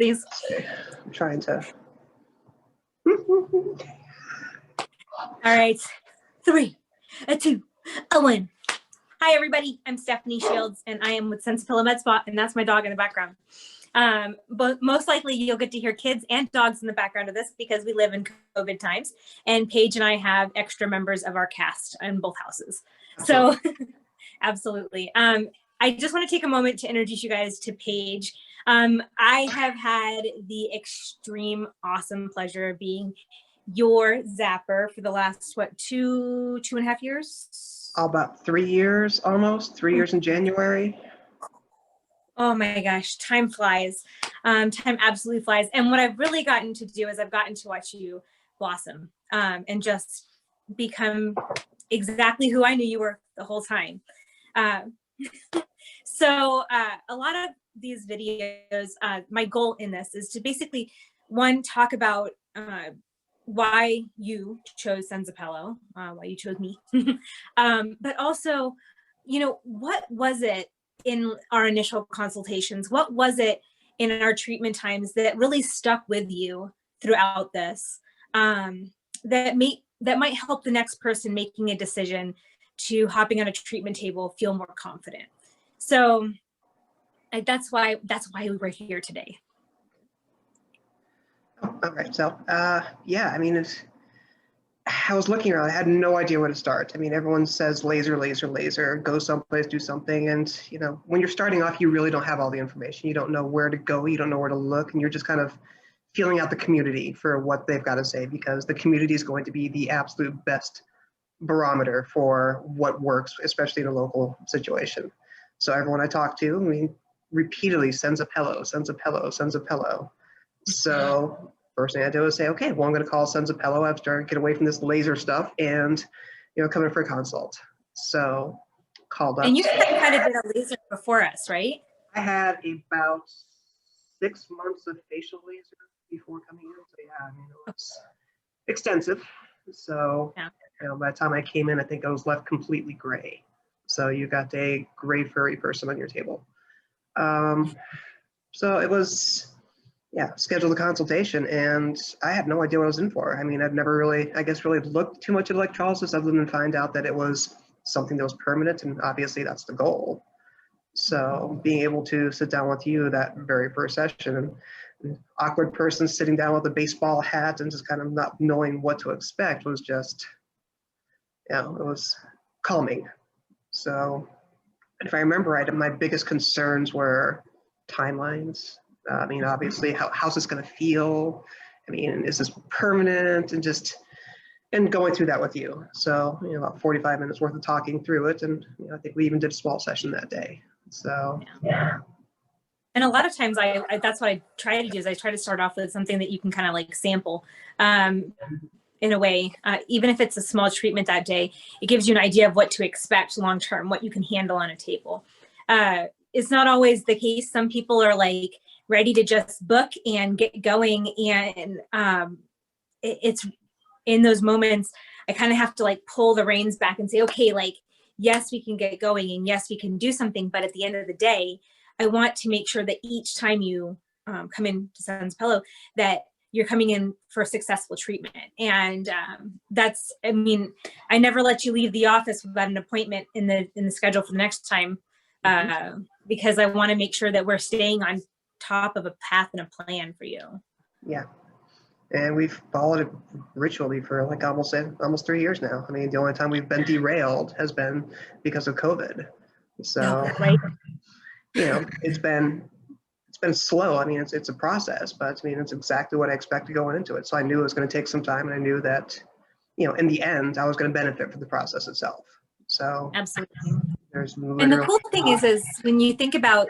please. Okay. I'm trying to. All right. 3, 2, 1. Hi, everybody. I'm Stephanie Shields, and I am with Senza Pelo Med Spa, and that's my dog in the background. But most likely you'll get to hear kids and dogs in the background of this because we live in COVID times, and Paige and I have extra members of our cast in both houses. So absolutely. I just want to take a moment to introduce you guys to Paige. I have had the extreme awesome pleasure of being your zapper for the last, what, 2.5 years? About 3 years, almost 3 years in January. Oh my gosh, time flies. Time absolutely flies. And what I've really gotten to do is I've gotten to watch you blossom and just become exactly who I knew you were the whole time. So a lot of these videos, my goal in this is to basically, one, talk about why you chose Senza Pelo, why you chose me, but also, you know, what was it in our initial consultations? What was it in our treatment times that really stuck with you throughout this, that might help the next person making a decision to hopping on a treatment table feel more confident? So that's why we were here today. Oh, all right. So, yeah, I mean, I was looking around. I had no idea where to start. I mean, everyone says laser, laser, laser, go someplace, do something. And, you know, when you're starting off, you really don't have all the information. You don't know where to go. You don't know where to look. And you're just kind of feeling out the community for what they've got to say, because the community is going to be the absolute best barometer for what works, especially in a local situation. So everyone I talk to, I mean, repeatedly, Senza Pelo, Senza Pelo, Senza Pelo. So first thing I did was say, okay, well, I'm going to call Senza Pelo. I've started to get away from this laser stuff and, you know, come in for a consult. So called up. And you had kind of been a laser before us, right? I had about 6 months of facial laser before coming in. So yeah, I mean, it was extensive. So, yeah. You know, by the time I came in, I think I was left completely gray. So you got a gray furry person on your table. So it was, yeah, scheduled a consultation, and I had no idea what I was in for. I mean, I've never really, I guess, really looked too much at electrolysis other than find out that it was something that was permanent, and obviously that's the goal. So being able to sit down with you that very first session, and an awkward person sitting down with a baseball hat and just kind of not knowing what to expect was just, you know, it was calming. So if I remember right, my biggest concerns were timelines. I mean, obviously, how's this going to feel? I mean, is this permanent? And going through that with you. So, you know, about 45 minutes worth of talking through it. And, you know, I think we even did a small session that day. So, yeah. And a lot of times I that's what I try to do is I try to start off with something that you can kind of like sample in a way, even if it's a small treatment that day, it gives you an idea of what to expect long-term, what you can handle on a table. It's not always the case. Some people are like ready to just book and get going. And it's in those moments, I kind of have to like pull the reins back and say, okay, like, yes, we can get going and yes, we can do something. But at the end of the day, I want to make sure that each time you come in to Senza Pelo, that you're coming in for successful treatment. And that's, I mean, I never let you leave the office without an appointment in the schedule for the next time, because I want to make sure that we're staying on top of a path and a plan for you. Yeah. And we've followed it ritually for like almost 3 years now. I mean, the only time we've been derailed has been because of COVID. So, right. You know, it's been slow. I mean, it's a process, but I mean, it's exactly what I expected going into it. So I knew it was going to take some time, and I knew that, you know, in the end, I was going to benefit from the process itself. So absolutely. And the cool thing is when you think about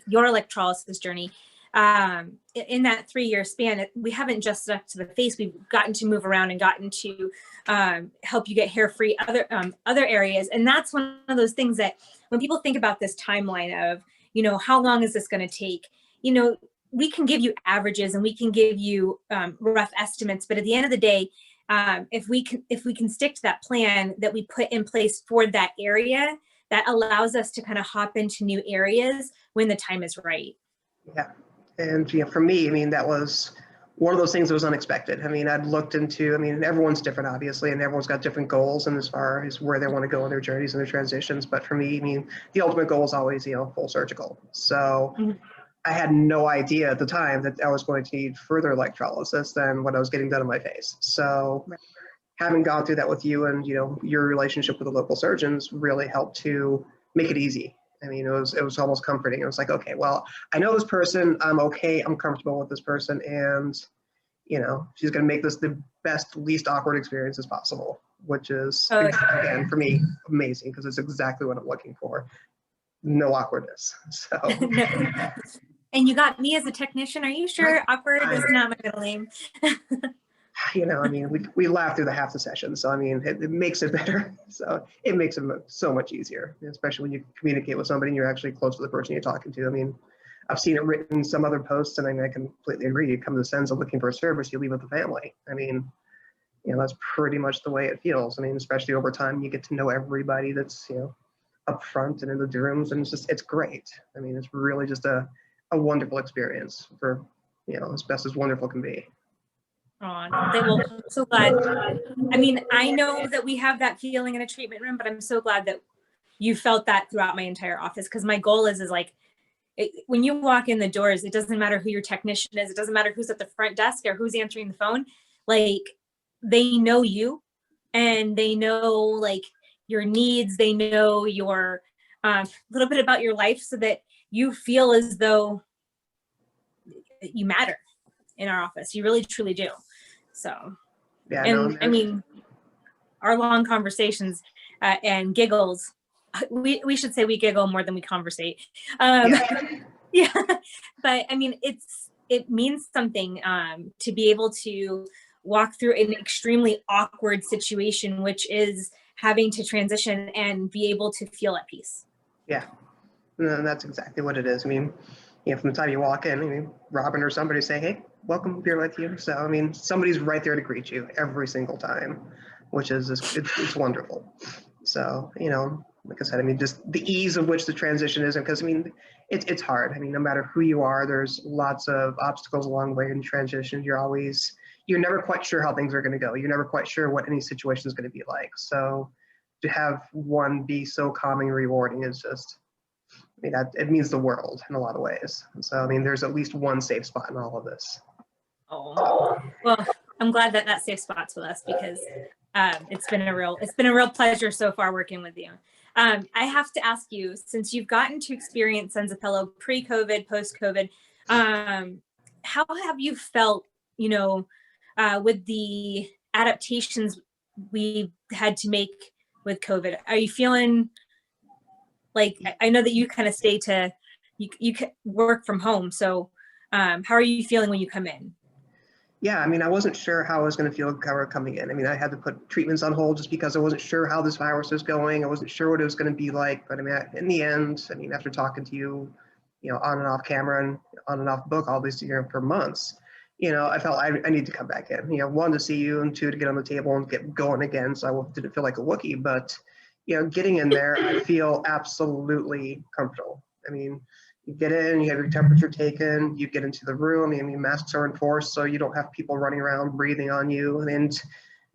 your electrolysis journey, in that 3-year span, we haven't just stuck to the face. We've gotten to move around and gotten to help you get hair-free other areas. And that's one of those things that when people think about this timeline of, you know, how long is this going to take? You know, we can give you averages and we can give you rough estimates, but at the end of the day, if we can stick to that plan that we put in place for that area, that allows us to kind of hop into new areas when the time is right. Yeah. And for me, I mean, that was one of those things that was unexpected. I mean, I'd looked into, I mean, everyone's different, obviously, and everyone's got different goals and as far as where they want to go in their journeys and their transitions. But for me, I mean, the ultimate goal is always, full surgical. So I had no idea at the time that I was going to need further electrolysis than what I was getting done in my face. So having gone through that with you and, your relationship with the local surgeons really helped to make it easy. I mean, it was almost comforting. It was like, okay, well, I know this person, I'm okay, I'm comfortable with this person, and, she's going to make this the best, least awkward experience as possible, which is, again, for me, amazing, because it's exactly what I'm looking for. No awkwardness. So. And you got me as a technician. Are you sure awkward is not my middle name? I mean, we laugh through the half the session, so I mean, it makes it better. So it makes it so much easier, especially when you communicate with somebody and you're actually close to the person you're talking to. I mean, I've seen it written in some other posts, and I mean, I completely agree. You come to Senza looking for a service, you leave with the family. I mean, that's pretty much the way it feels. I mean, especially over time, you get to know everybody that's, up front and in the rooms, and it's great. I mean, it's really just a wonderful experience for, as best as wonderful can be. Oh, well, I'm so glad. I mean, I know that we have that feeling in a treatment room, but I'm so glad that you felt that throughout my entire office, because my goal is like, when you walk in the doors, it doesn't matter who your technician is. It doesn't matter who's at the front desk or who's answering the phone. Like, they know you, and they know like your needs. They know your little bit about your life, so that you feel as though you matter in our office. You really truly do. So, yeah, and I mean, our long conversations and giggles, we should say we giggle more than we conversate. Yeah. But I mean, it means something to be able to walk through an extremely awkward situation, which is having to transition and be able to feel at peace. Yeah, and that's exactly what it is. I mean, from the time you walk in, I mean, Robin or somebody say, hey, welcome, beer with you. So, I mean, somebody's right there to greet you every single time, which is, it's wonderful. So, like I said, I mean, just the ease of which the transition is, because I mean, it's hard. I mean, no matter who you are, there's lots of obstacles along the way in transition. You're never quite sure how things are going to go. You're never quite sure what any situation is going to be like. So to have one be so calming and rewarding is just, I mean, it means the world in a lot of ways. So, I mean, there's at least one safe spot in all of this. Oh, well, I'm glad that safe spot's with us, because it's been a real pleasure so far working with you. I have to ask you, since you've gotten to experience Senza Pelo pre-COVID, post-COVID, how have you felt, with the adaptations we had to make with COVID? Are you feeling like, I know that you kind of you work from home. So how are you feeling when you come in? Yeah, I mean, I wasn't sure how I was going to feel coming in. I mean, I had to put treatments on hold just because I wasn't sure how this virus was going. I wasn't sure what it was going to be like. But I mean, in the end, I mean, after talking to you, on and off camera and on and off book all these for months, I felt I need to come back in. One, to see you, and two, to get on the table and get going again. So I didn't feel like a Wookiee, but getting in there, I feel absolutely comfortable. I mean, you get in, you have your temperature taken, you get into the room. I mean, masks are enforced, so you don't have people running around breathing on you. And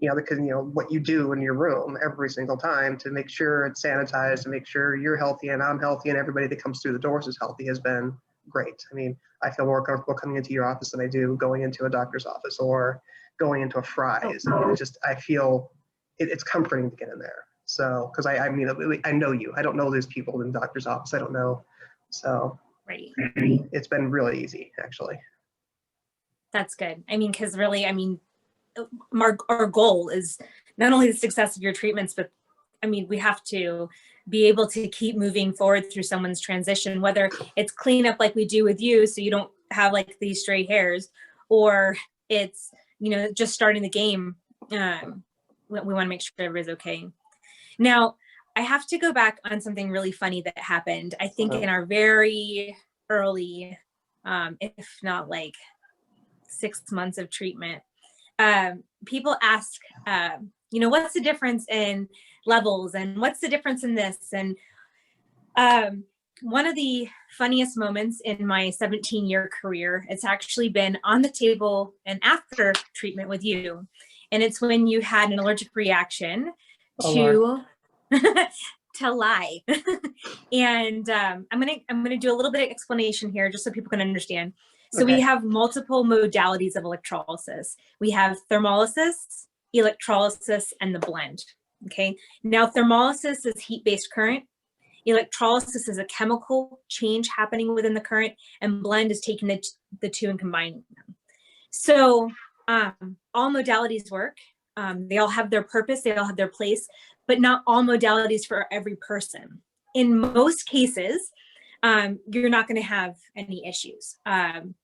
because what you do in your room every single time to make sure it's sanitized, to make sure you're healthy and I'm healthy and everybody that comes through the doors is healthy, has been great. I mean, I feel more comfortable coming into your office than I do going into a doctor's office or going into a Fry's. I mean, I feel it's comforting to get in there. So, because I mean, I know you. I don't know these people in the doctor's office. I don't know. So, right. It's been really easy, actually. That's good. I mean, because really, I mean, our goal is not only the success of your treatments, but I mean, we have to be able to keep moving forward through someone's transition, whether it's cleanup like we do with you, so you don't have like these stray hairs, or it's, just starting the game. We want to make sure everybody's okay. Now, I have to go back on something really funny that happened, I think, in our very early, if not like 6 months of treatment. People ask, what's the difference in levels, and what's the difference in this? And one of the funniest moments in my 17-year career, it's actually been on the table and after treatment with you. And it's when you had an allergic reaction to to lye. And I'm gonna do a little bit of explanation here just so people can understand. So we have multiple modalities of electrolysis. We have thermolysis, electrolysis, and the blend. Okay. Now thermolysis is heat-based current. Electrolysis is a chemical change happening within the current, and blend is taking the two and combining them. So all modalities work. They all have their purpose, they all have their place, but not all modalities for every person. In most cases, you're not going to have any issues.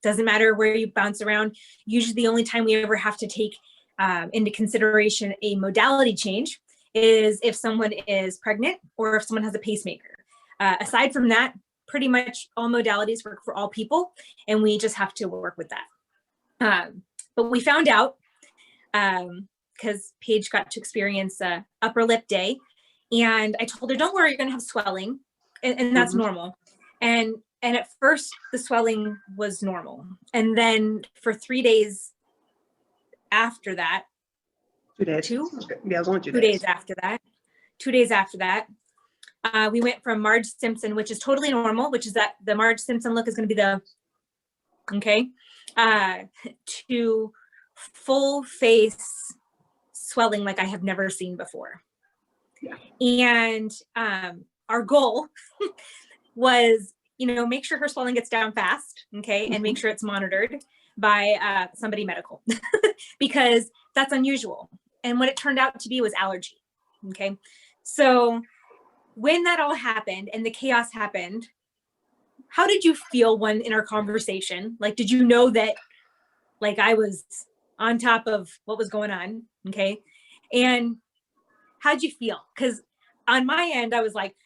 Doesn't matter where you bounce around. Usually the only time we ever have to take into consideration a modality change is if someone is pregnant or if someone has a pacemaker. Aside from that, pretty much all modalities work for all people, and we just have to work with that. But we found out, because Paige got to experience upper lip day, and I told her, don't worry, you're gonna have swelling, and that's normal. And at first the swelling was normal. And then for 3 days after that, 2 days. Two? Yeah, it was only 2 2 days. days after that, 2 days after that, we went from Marge Simpson, which is totally normal, which is that the Marge Simpson look is going to be the, okay, to full face swelling like I have never seen before. Yeah. And our goal was, make sure her swelling gets down fast, okay, and make sure it's monitored by somebody medical because that's unusual. And what it turned out to be was allergy, okay? So when that all happened and the chaos happened, how did you feel in our conversation? Like, did you know that, like, I was on top of what was going on, okay? And how'd you feel? Because on my end, I was like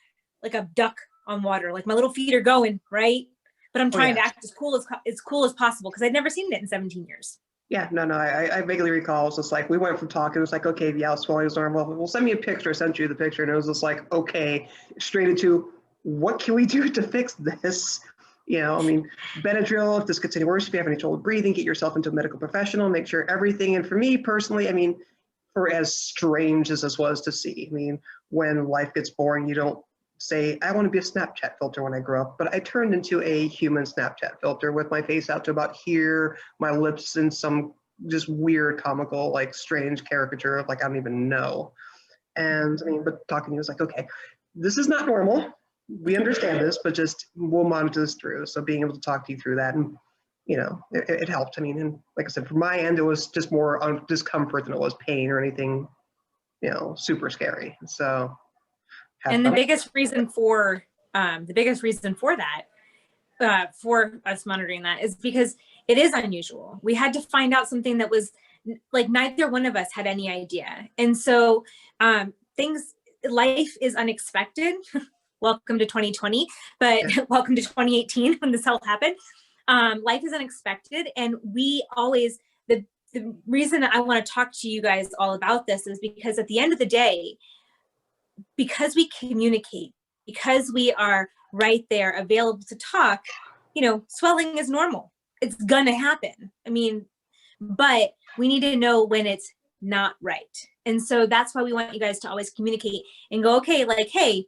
a duck on water, like my little feet are going, right? But I'm trying to act as cool as possible because I'd never seen it in 17 years. Yeah, no, I vaguely recall. It was just like, we went from talking, it was like, okay, yeah, swelling is normal. Well, send me a picture. I sent you the picture, and it was just like, okay, straight into what can we do to fix this? Benadryl, if this gets any worse, if you have any trouble breathing, get yourself into a medical professional, make sure everything. And for me personally, for as strange as this was to see, when life gets boring, you don't say, I want to be a Snapchat filter when I grow up, but I turned into a human Snapchat filter with my face out to about here, my lips in some just weird, comical, like strange caricature of like, I don't even know. And but talking to you was like, okay, this is not normal. We understand this, but just we'll monitor this through. So being able to talk to you through that, and it helped. And like I said, from my end, it was just more discomfort than it was pain or anything, super scary. So. And the biggest reason for that, for us monitoring that, is because it is unusual. We had to find out something that was like neither one of us had any idea. And so life is unexpected. Welcome to 2020, but welcome to 2018 when this all happened. Life is unexpected, and we always the reason I want to talk to you guys all about this is because at the end of the day, because we communicate, because we are right there available to talk, swelling is normal. It's gonna happen. But we need to know when it's not right. And so that's why we want you guys to always communicate and go, okay, like, hey,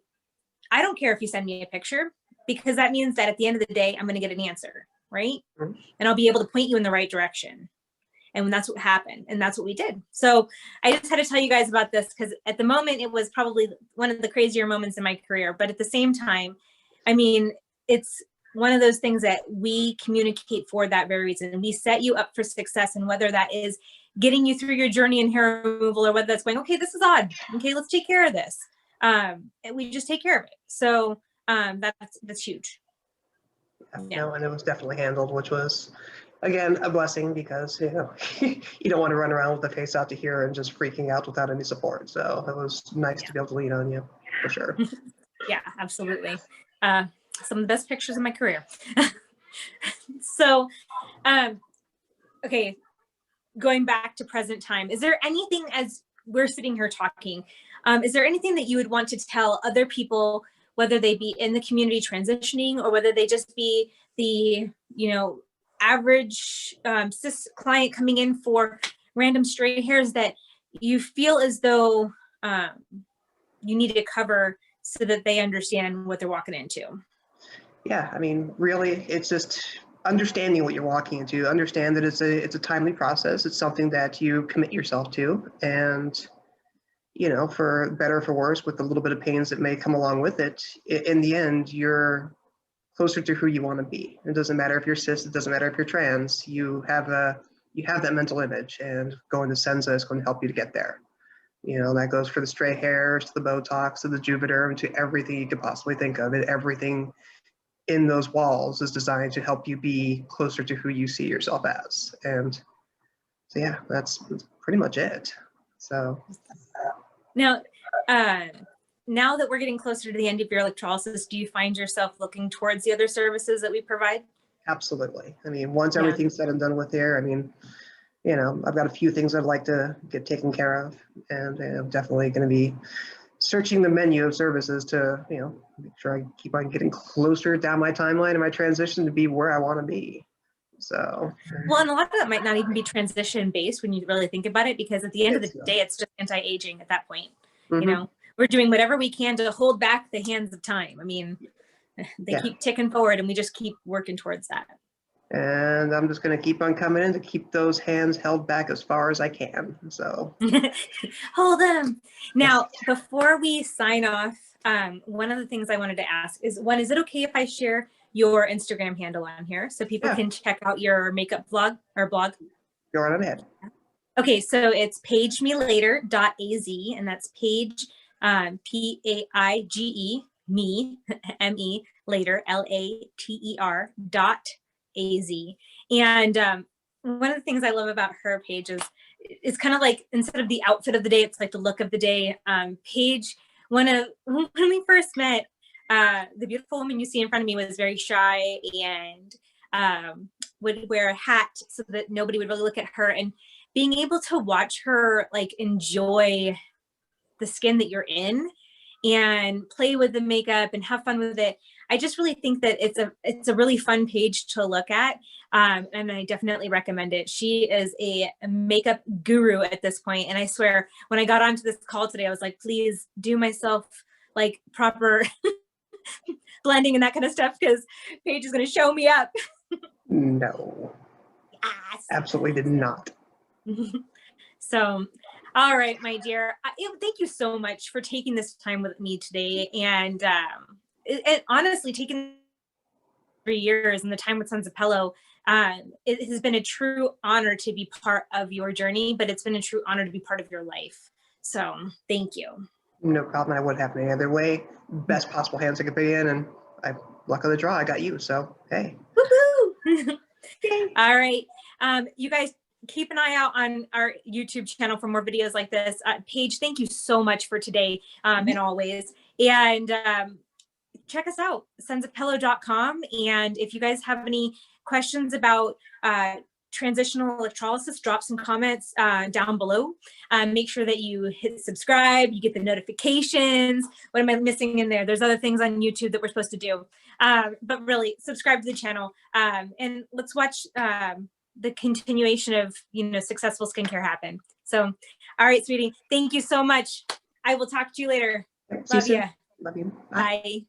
I don't care if you send me a picture, because that means that at the end of the day, I'm gonna get an answer, right? Mm-hmm. And I'll be able to point you in the right direction. And that's what happened. And that's what we did. So I just had to tell you guys about this because at the moment, it was probably one of the crazier moments in my career. But at the same time, it's one of those things that we communicate for that very reason. We set you up for success. And whether that is getting you through your journey in hair removal, or whether that's going, okay, this is odd. Okay, let's take care of this. We just take care of it. So that's huge. Yeah. No, and it was definitely handled, which was, again, a blessing, because you don't want to run around with the face out to here and just freaking out without any support. So it was nice to be able to lean on you, for sure. Yeah, absolutely. Some of the best pictures of my career. So, okay, going back to present time, is there anything, as we're sitting here talking, is there anything that you would want to tell other people whether they be in the community transitioning or whether they just be the, average cis client coming in for random stray hairs, that you feel as though you need to cover so that they understand what they're walking into. Yeah, I mean, really, it's just understanding what you're walking into. Understand that it's a timely process. It's something that you commit yourself to, and for better or for worse, with a little bit of pains that may come along with it, in the end, you're closer to who you want to be. It doesn't matter if you're cis, it doesn't matter if you're trans. You have that mental image, and going to Senza is going to help you to get there. That goes for the stray hairs, to the Botox, to the Juvederm, to everything you could possibly think of. And everything in those walls is designed to help you be closer to who you see yourself as. And so, yeah, that's pretty much it. So now, now that we're getting closer to the end of your electrolysis, do you find yourself looking towards the other services that we provide? Absolutely. I mean, once everything's said and done with there, I mean, I've got a few things I'd like to get taken care of, and I'm definitely going to be searching the menu of services to, make sure I keep on getting closer down my timeline and my transition to be where I want to be. So, well, and a lot of that might not even be transition based when you really think about it, because at the end of the day, it's just anti-aging at that point. We're doing whatever we can to hold back the hands of time. I mean, they keep ticking forward, and we just keep working towards that. And I'm just going to keep on coming in to keep those hands held back as far as I can. So hold them. Now, before we sign off, one of the things I wanted to ask is, is it okay if I share your Instagram handle on here so people can check out your makeup vlog or blog? Go right ahead. Okay, so it's paigemelater.az, and that's Paige, Paige, me, M-E, later, LATER.az. And one of the things I love about her, Paige, is it's kind of like, instead of the outfit of the day, it's like the look of the day. Paige, when we first met, the beautiful woman you see in front of me was very shy and would wear a hat so that nobody would really look at her. And being able to watch her like enjoy the skin that you're in and play with the makeup and have fun with it, I just really think that it's a really fun page to look at. And I definitely recommend it. She is a makeup guru at this point. And I swear, when I got onto this call today, I was like, please do myself like proper blending and that kind of stuff, because Paige is going to show me up. No, yes. Absolutely did not. So, all right, my dear, thank you so much for taking this time with me today. And honestly, taking 3 years and the time with Senza Pelo, it has been a true honor to be part of your journey, but it's been a true honor to be part of your life. So thank you. No problem. I wouldn't happen any other way. Best possible hands I could be in, and luck of the draw, I got you. So, hey. Woohoo! All right. You guys, keep an eye out on our YouTube channel for more videos like this. Paige, thank you so much for today and always. And check us out, senzapelo.com. And if you guys have any questions about transitional electrolysis, drop some comments down below. Make sure that you hit subscribe, you get the notifications. What am I missing in there? There's other things on YouTube that we're supposed to do. But really, subscribe to the channel and let's watch the continuation of, successful skincare happen. So, all right, sweetie, thank you so much. I will talk to you later. Love you. Love you. Bye.